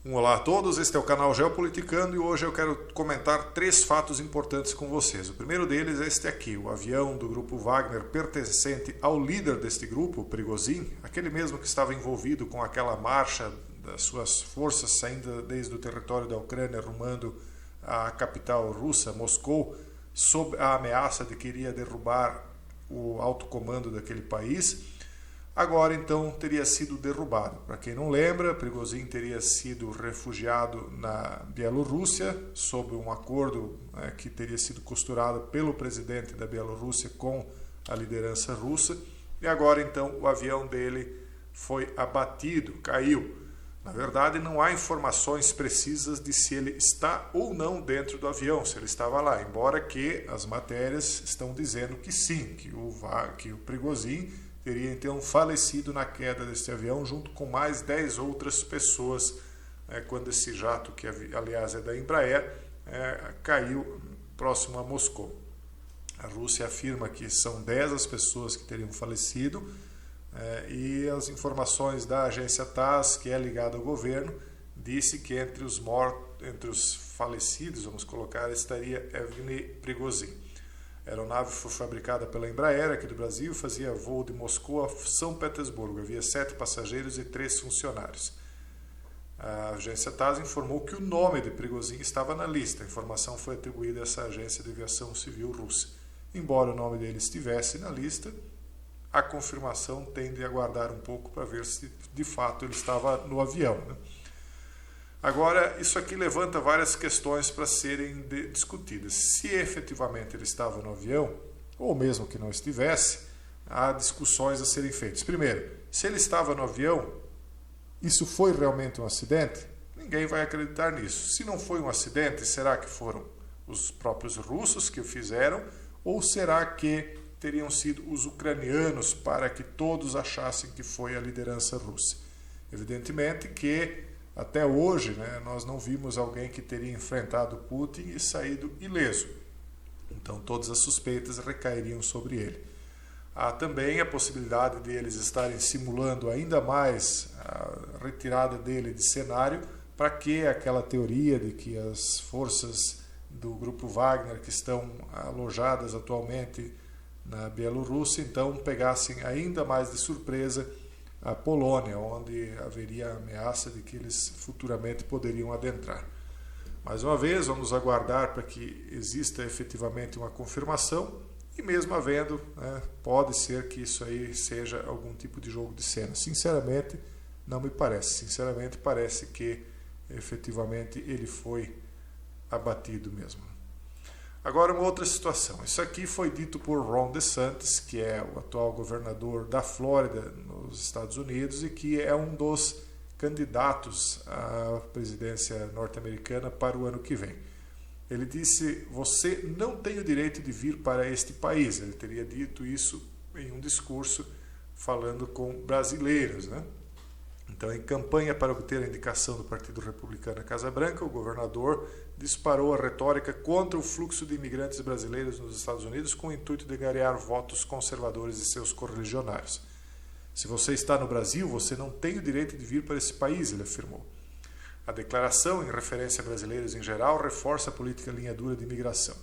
Olá a todos, este é o canal Geopoliticando e hoje eu quero comentar 3 fatos importantes com vocês. O primeiro deles é este aqui, o avião do grupo Wagner pertencente ao líder deste grupo, Prigozhin, aquele mesmo que estava envolvido com aquela marcha das suas forças saindo desde o território da Ucrânia rumando à capital russa, Moscou, sob a ameaça de que iria derrubar o alto comando daquele país. Agora, então, teria sido derrubado. Para quem não lembra, Prigozhin teria sido refugiado na Bielorrússia, sob um acordo que teria sido costurado pelo presidente da Bielorrússia com a liderança russa. E agora, então, o avião dele foi abatido, caiu. Na verdade, não há informações precisas de se ele está ou não dentro do avião, se ele estava lá. Embora que as matérias estão dizendo que sim, que o Prigozhin teria então falecido na queda desse avião junto com mais 10 outras pessoas quando esse jato, que aliás é da Embraer, caiu próximo a Moscou. A Rússia afirma que são 10 as pessoas que teriam falecido e as informações da agência TASS, que é ligada ao governo, disse que entre os falecidos, vamos colocar, estaria Evgeny Prigozhin. A aeronave foi fabricada pela Embraer aqui do Brasil, fazia voo de Moscou a São Petersburgo. Havia 7 passageiros e 3 funcionários. A agência TASS informou que o nome de Prigozhin estava na lista. A informação foi atribuída a essa agência de aviação civil russa. Embora o nome dele estivesse na lista, a confirmação tende a aguardar um pouco para ver se de fato ele estava no avião, né? Agora, isso aqui levanta várias questões para serem discutidas. Se efetivamente ele estava no avião, ou mesmo que não estivesse, há discussões a serem feitas. Primeiro, se ele estava no avião, isso foi realmente um acidente? Ninguém vai acreditar nisso. Se não foi um acidente, será que foram os próprios russos que o fizeram? Ou será que teriam sido os ucranianos para que todos achassem que foi a liderança russa? Evidentemente que até hoje, nós não vimos alguém que teria enfrentado Putin e saído ileso. Então, todas as suspeitas recairiam sobre ele. Há também a possibilidade de eles estarem simulando ainda mais a retirada dele de cenário, para que aquela teoria de que as forças do grupo Wagner, que estão alojadas atualmente na Bielorrússia, então pegassem ainda mais de surpresa a Polônia, onde haveria a ameaça de que eles futuramente poderiam adentrar. Mais uma vez, vamos aguardar para que exista efetivamente uma confirmação e mesmo havendo, pode ser que isso aí seja algum tipo de jogo de cena. Sinceramente, não me parece. Sinceramente, parece que efetivamente ele foi abatido mesmo. Agora, uma outra situação. Isso aqui foi dito por Ron DeSantis, que é o atual governador da Flórida, nos Estados Unidos, e que é um dos candidatos à presidência norte-americana para o ano que vem. Ele disse: você não tem o direito de vir para este país. Ele teria dito isso em um discurso falando com brasileiros, Então, em campanha para obter a indicação do Partido Republicano à Casa Branca, o governador disparou a retórica contra o fluxo de imigrantes brasileiros nos Estados Unidos com o intuito de angariar votos conservadores de seus correligionários. Se você está no Brasil, você não tem o direito de vir para esse país, ele afirmou. A declaração, em referência a brasileiros em geral, reforça a política linha dura de imigração.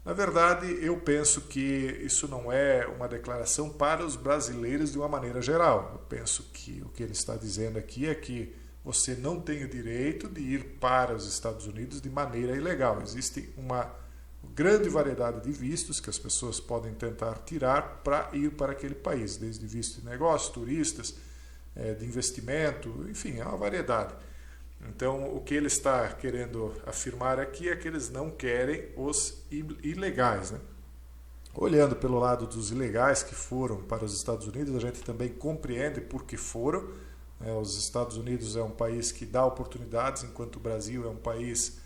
Na verdade, eu penso que isso não é uma declaração para os brasileiros de uma maneira geral. Eu penso que o que ele está dizendo aqui é que você não tem o direito de ir para os Estados Unidos de maneira ilegal. Existe uma grande variedade de vistos que as pessoas podem tentar tirar para ir para aquele país, desde visto de negócio, turistas, de investimento, enfim, é uma variedade. Então, o que ele está querendo afirmar aqui é que eles não querem os ilegais, Olhando pelo lado dos ilegais que foram para os Estados Unidos, a gente também compreende por que foram. Os Estados Unidos é um país que dá oportunidades, enquanto o Brasil é um país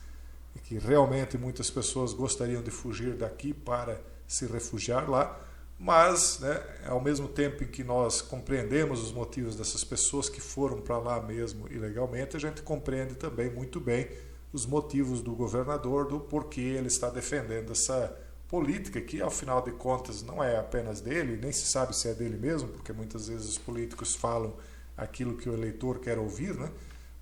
que realmente muitas pessoas gostariam de fugir daqui para se refugiar lá. Mas, ao mesmo tempo em que nós compreendemos os motivos dessas pessoas que foram para lá mesmo ilegalmente, a gente compreende também muito bem os motivos do governador, do porquê ele está defendendo essa política que, ao final de contas, não é apenas dele, nem se sabe se é dele mesmo, porque muitas vezes os políticos falam aquilo que o eleitor quer ouvir,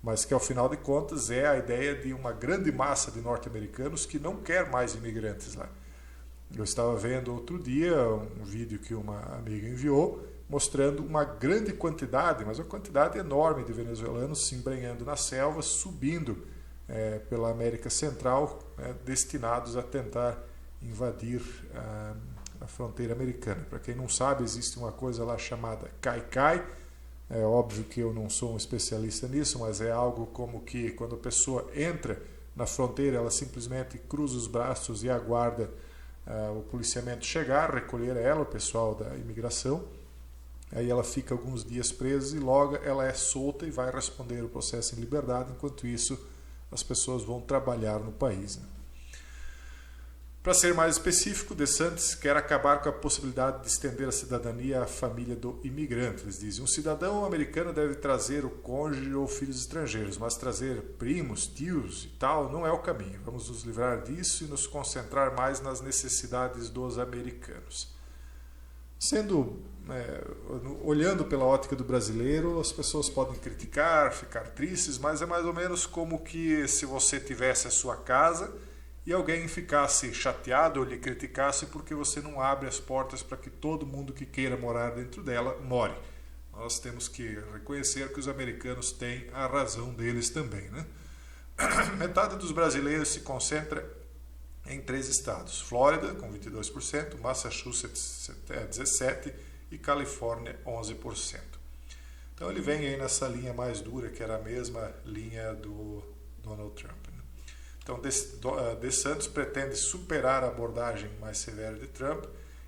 mas que ao final de contas é a ideia de uma grande massa de norte-americanos que não quer mais imigrantes lá. Eu estava vendo outro dia um vídeo que uma amiga enviou mostrando uma grande quantidade, mas uma quantidade enorme de venezuelanos se embrenhando na selva, subindo pela América Central, destinados a tentar invadir a fronteira americana. Para quem não sabe, existe uma coisa lá chamada Cai-Cai. É óbvio que eu não sou um especialista nisso, mas é algo como que quando a pessoa entra na fronteira, ela simplesmente cruza os braços e aguarda o policiamento chegar, recolher ela, o pessoal da imigração. Aí ela fica alguns dias presa e logo ela é solta e vai responder o processo em liberdade. Enquanto isso, as pessoas vão trabalhar no país. Para ser mais específico, DeSantis quer acabar com a possibilidade de estender a cidadania à família do imigrante. Eles dizem: um cidadão americano deve trazer o cônjuge ou filhos estrangeiros, mas trazer primos, tios e tal não é o caminho. Vamos nos livrar disso e nos concentrar mais nas necessidades dos americanos. Olhando pela ótica do brasileiro, as pessoas podem criticar, ficar tristes, mas é mais ou menos como que se você tivesse a sua casa e alguém ficasse chateado ou lhe criticasse porque você não abre as portas para que todo mundo que queira morar dentro dela more. Nós temos que reconhecer que os americanos têm a razão deles também, né? Metade dos brasileiros se concentra em 3 estados: Flórida, com 22%, Massachusetts, 17% e Califórnia, 11%. Então ele vem aí nessa linha mais dura, que era a mesma linha do Donald Trump. Então, DeSantis pretende superar a abordagem mais severa de Trump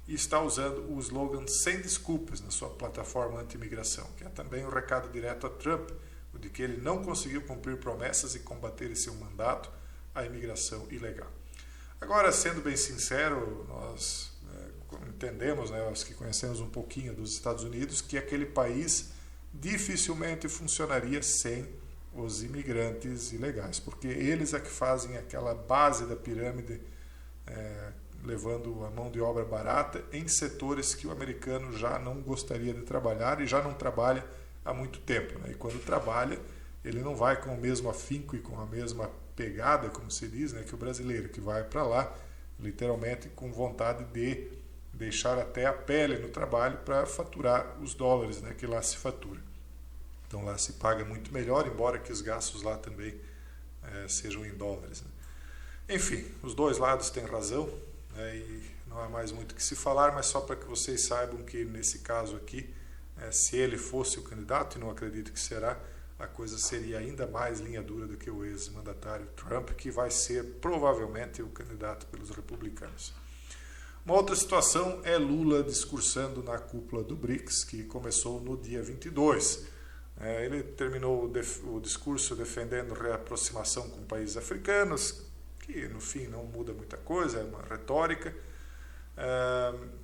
e está usando o slogan "sem desculpas" na sua plataforma anti-imigração, que é também um recado direto a Trump, o de que ele não conseguiu cumprir promessas e combater em seu mandato a imigração ilegal. Agora, sendo bem sincero, nós entendemos, nós que conhecemos um pouquinho dos Estados Unidos, que aquele país dificilmente funcionaria sem os imigrantes ilegais, porque eles é que fazem aquela base da pirâmide, levando a mão de obra barata em setores que o americano já não gostaria de trabalhar e já não trabalha há muito tempo. E quando trabalha, ele não vai com o mesmo afinco e com a mesma pegada, como se diz, que o brasileiro, que vai para lá literalmente com vontade de deixar até a pele no trabalho para faturar os dólares que lá se fatura. Então lá se paga muito melhor, embora que os gastos lá também sejam em dólares. Enfim, os dois lados têm razão, e não há mais muito o que se falar, mas só para que vocês saibam que nesse caso aqui, se ele fosse o candidato, e não acredito que será, a coisa seria ainda mais linha dura do que o ex-mandatário Trump, que vai ser provavelmente o candidato pelos republicanos. Uma outra situação é Lula discursando na cúpula do BRICS, que começou no dia 22. Ele terminou o discurso defendendo reaproximação com países africanos, que no fim não muda muita coisa, é uma retórica.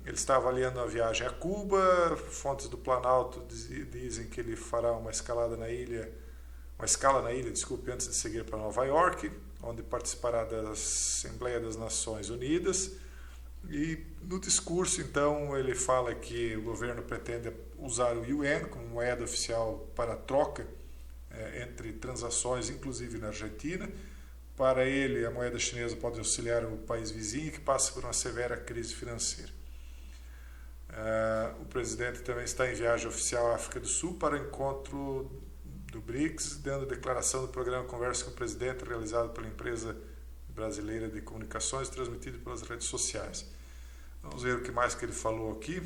Ele está avaliando a viagem a Cuba. Fontes do Planalto dizem que ele fará uma escala na ilha, antes de seguir para Nova York, onde participará da Assembleia das Nações Unidas. E no discurso, então, ele fala que o governo pretende usar o yuan como moeda oficial para troca entre transações, inclusive na Argentina. Para ele, a moeda chinesa pode auxiliar o país vizinho que passa por uma severa crise financeira. O presidente também está em viagem oficial à África do Sul para o encontro do BRICS, dando declaração do programa Conversa com o Presidente, realizado pela empresa brasileira de comunicações, transmitido pelas redes sociais. Vamos ver o que mais que ele falou aqui.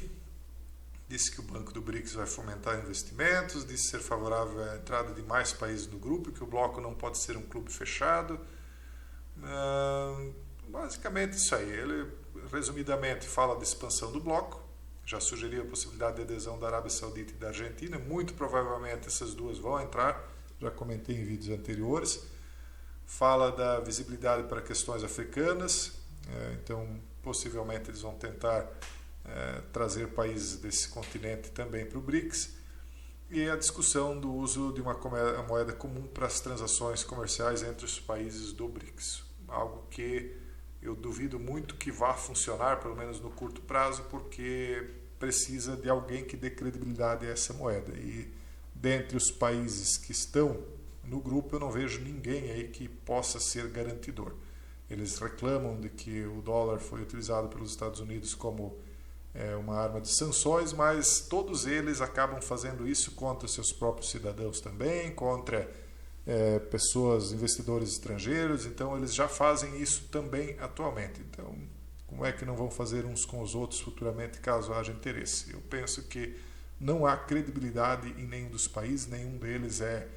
Disse que o Banco do BRICS vai fomentar investimentos, disse ser favorável à entrada de mais países no grupo, que o bloco não pode ser um clube fechado. Basicamente isso aí. Ele, resumidamente, fala da expansão do bloco, já sugeriu a possibilidade de adesão da Arábia Saudita e da Argentina. Muito provavelmente essas duas vão entrar, já comentei em vídeos anteriores. Fala da visibilidade para questões africanas, então possivelmente eles vão tentar trazer países desse continente também para o BRICS, e a discussão do uso de uma moeda comum para as transações comerciais entre os países do BRICS, algo que eu duvido muito que vá funcionar, pelo menos no curto prazo, porque precisa de alguém que dê credibilidade a essa moeda, e dentre os países que estão no grupo eu não vejo ninguém aí que possa ser garantidor. Eles reclamam de que o dólar foi utilizado pelos Estados Unidos como uma arma de sanções, mas todos eles acabam fazendo isso contra seus próprios cidadãos também, contra pessoas, investidores estrangeiros, então eles já fazem isso também atualmente. Então, como é que não vão fazer uns com os outros futuramente, caso haja interesse? Eu penso que não há credibilidade em nenhum dos países, nenhum deles é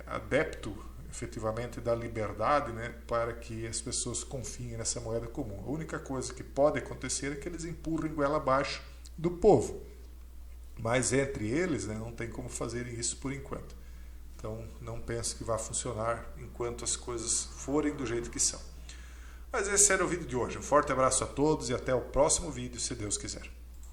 adepto efetivamente da liberdade, né, para que as pessoas confiem nessa moeda comum. A única coisa que pode acontecer é que eles empurrem goela abaixo do povo, mas entre eles, né, não tem como fazerem isso por enquanto. Então não penso que vá funcionar enquanto as coisas forem do jeito que são. Mas esse era o vídeo de hoje. Um forte abraço a todos e até o próximo vídeo, se Deus quiser.